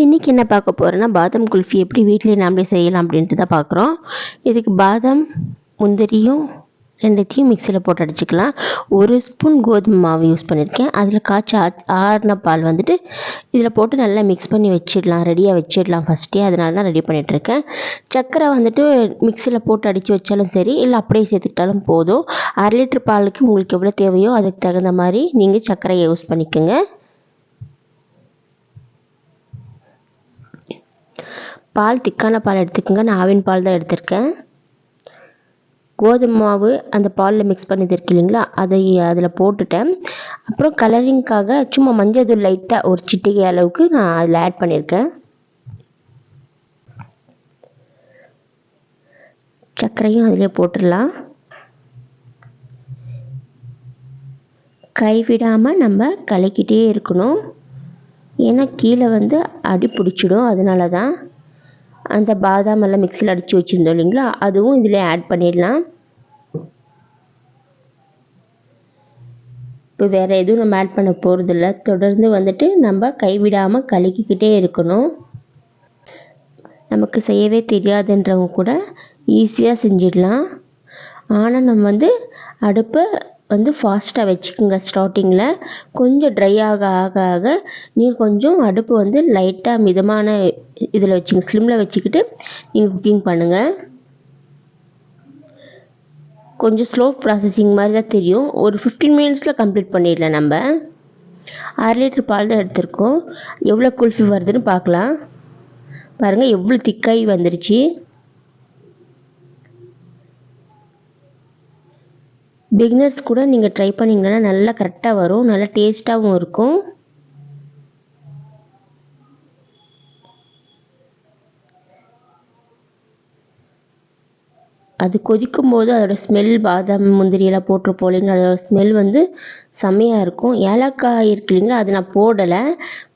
இன்றைக்கி என்ன பார்க்க போகிறோன்னா பாதாம் குல்ஃபி எப்படி வீட்டிலேயே நாமளே செய்யலாம் அப்படின்ட்டு தான் பார்க்குறோம். இதுக்கு பாதாம் முந்திரியும் ரெண்டுத்தையும் மிக்சியில் போட்டு அடிச்சுக்கலாம். 1 ஸ்பூன் கோதுமை மாவு யூஸ் பண்ணியிருக்கேன். அதில் ஆறின பால் வந்துட்டு இதில் போட்டு நல்லா மிக்ஸ் பண்ணி வச்சிடலாம், ரெடியாக வச்சிடலாம் ஃபஸ்ட்டே. அதனால தான் ரெடி பண்ணிகிட்ருக்கேன். சர்க்கரை வந்துட்டு மிக்சியில் போட்டு அடித்து வச்சாலும் சரி, இல்லை அப்படியே சேர்த்துக்கிட்டாலும் போதும். 1/2 லிட்டர் பாலுக்கு உங்களுக்கு எவ்வளோ தேவையோ அதுக்கு தகுந்த மாதிரி நீங்கள் சர்க்கரையை யூஸ் பண்ணிக்கோங்க. பால் திக்கான பால் எடுத்துக்கோங்க. நான் ஆவின் பால் தான் எடுத்திருக்கேன். கோதுமை மாவு அந்த பாலில் மிக்ஸ் பண்ணி இருக்கு இல்லைங்களா, அதை அதில் போட்டுட்டேன். அப்புறம் கலரிங்க்காக சும்மா மஞ்சள் தூள் லைட்டாக ஒரு சிட்டிகை அளவுக்கு நான் அதில் ஆட் பண்ணியிருக்கேன். சர்க்கரையும் அதிலே போட்டுடலாம். கைவிடாமல் நம்ம கலக்கிட்டே இருக்கணும். ஏன்னா கீழே வந்து அடி பிடிச்சிடும். அதனால தான் அந்த பாதாம் எல்லாம் மிக்சியில் அடித்து வச்சுருந்தோம் இல்லைங்களா, அதுவும் இதில் ஆட் பண்ணிடலாம். இப்போ வேறு எதுவும் நம்ம ஆட் பண்ண போகிறதில்ல. தொடர்ந்து வந்துட்டு நம்ம கைவிடாமல் கலக்கிக்கிட்டே இருக்கணும். நமக்கு செய்யவே தெரியாதுன்றவங்க கூட ஈஸியாக செஞ்சிடலாம். ஆனால் நம்ம வந்து அடுப்பை வந்து ஃபாஸ்ட்டாக வச்சுக்கோங்க. ஸ்டார்டிங்கில் கொஞ்சம் ட்ரை ஆக ஆக ஆக நீங்கள் கொஞ்சம் அடுப்பு வந்து லைட்டாக மிதமான இதில் வச்சுங்க, ஸ்லிம்மில் வச்சுக்கிட்டு நீங்கள் குக்கிங் பண்ணுங்கள். கொஞ்சம் ஸ்லோ ப்ராசஸிங் மாதிரி தான் தெரியும். ஒரு 15 மினிட்ஸில் கம்ப்ளீட் பண்ணிடலாம். நம்ம 1/2 லிட்டர் பால் தான் எடுத்திருக்கோம். எவ்வளோ குல்ஃபி வருதுன்னு பார்க்கலாம். பாருங்கள் எவ்வளோ திக்காகி வந்துருச்சு. பிகினர்ஸ் கூட நீங்கள் ட்ரை பண்ணிங்கன்னா நல்லா கரெக்டாக வரும், நல்லா டேஸ்ட்டாகவும் இருக்கும். அது கொதிக்கும் போது அதோடய ஸ்மெல், பாதாம் முந்திரியெல்லாம் போட்டிருப்போம் இல்லைங்களா, அதோடய ஸ்மெல் வந்து செம்மையாக இருக்கும். ஏலக்காய் இருக்கு இல்லைங்களா, அது நான் போடலை.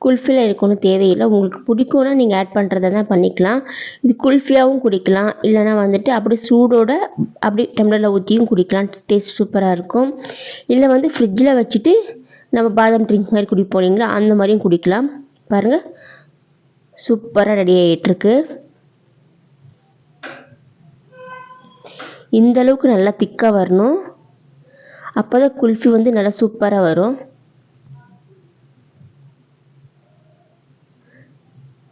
குல்ஃபியில் எனக்கு ஒன்றும் தேவையில்லை. உங்களுக்கு பிடிக்கும்னா நீங்கள் ஆட் பண்ணுறத தான் பண்ணிக்கலாம். இது குல்ஃபியாகவும் குடிக்கலாம், இல்லைனா வந்துட்டு அப்படி சூடோட அப்படி டம்ளரில் ஊற்றியும் குடிக்கலாம். டேஸ்ட் சூப்பராக இருக்கும். இல்லை வந்து ஃப்ரிட்ஜில் வச்சுட்டு நம்ம பாதாம் ட்ரிங்க் மாதிரி குடிப்போம் இல்லைங்களா, அந்த மாதிரியும் குடிக்கலாம். பாருங்கள் சூப்பராக ரெடி ஆகிட்டுருக்கு. இந்த அளவுக்கு நல்லா திக்காக வரணும். அப்போ தான் குல்ஃபி வந்து நல்லா சூப்பராக வரும்.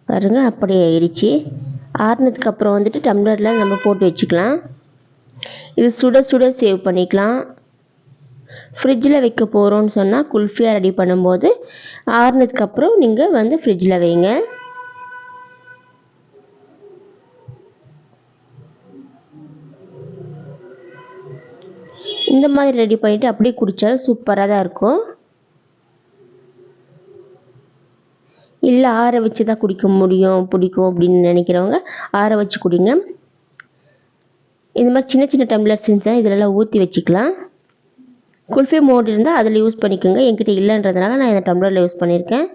பாருங்கள் அப்படியே ஆயிடுச்சு. ஆறுனதுக்கு அப்புறம் வந்துட்டு டம்ளரில் நம்ம போட்டு வச்சுக்கலாம். இது சுட சுட சேவ் பண்ணிக்கலாம். ஃப்ரிட்ஜில் வைக்க போகிறோன்னு சொன்னால் குல்ஃபியாக ரெடி பண்ணும்போது ஆறுனதுக்கப்புறம் நீங்கள் வந்து ஃப்ரிட்ஜில் வைங்க. இந்த மாதிரி ரெடி பண்ணிவிட்டு அப்படியே குடித்தாலும் சூப்பராக தான் இருக்கும். இல்லை ஆற வச்சு தான் குடிக்க பிடிக்கும் அப்படின்னு நினைக்கிறவங்க ஆற வச்சு குடிங்க. இந்த மாதிரி சின்ன சின்ன டம்ளர் செஞ்சால் இதிலெல்லாம் ஊற்றி வச்சுக்கலாம். குல்ஃபி மோட் இருந்தால் அதில் யூஸ் பண்ணிக்கோங்க. என்கிட்ட இல்லைன்றதுனால நான் இந்த டம்ளரில் யூஸ் பண்ணியிருக்கேன்.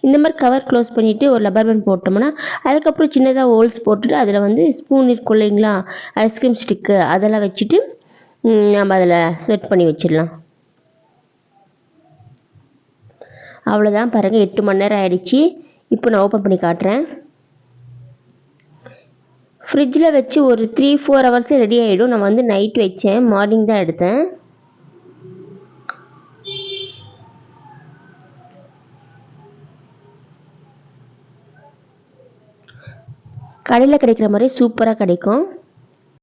இந்த மாதிரி கவர் க்ளோஸ் பண்ணிவிட்டு ஒரு லப்பர் பேண்ட் போட்டோம்னா அதுக்கப்புறம் சின்னதாக ஹோல்ஸ் போட்டுட்டு அதில் வந்து ஸ்பூன் இருக்கும் இல்லைங்களா, ஐஸ்கிரீம் ஸ்டிக்கு, அதெல்லாம் வச்சுட்டு நம்ம அதில் செட் பண்ணி வச்சிடலாம். அவ்வளோதான். பாருங்கள் 8 மணி நேரம் ஆகிடுச்சி. இப்போ நான் ஓப்பன் பண்ணி காட்டுறேன். ஃப்ரிட்ஜில் வச்சு ஒரு 3-4 ஹவர்ஸில் ரெடி ஆகிடும். நான் வந்து நைட் வச்சேன், மார்னிங் தான் எடுத்தேன். கடையில் கிடைக்கிற மாதிரி சூப்பராக கிடைக்கும்.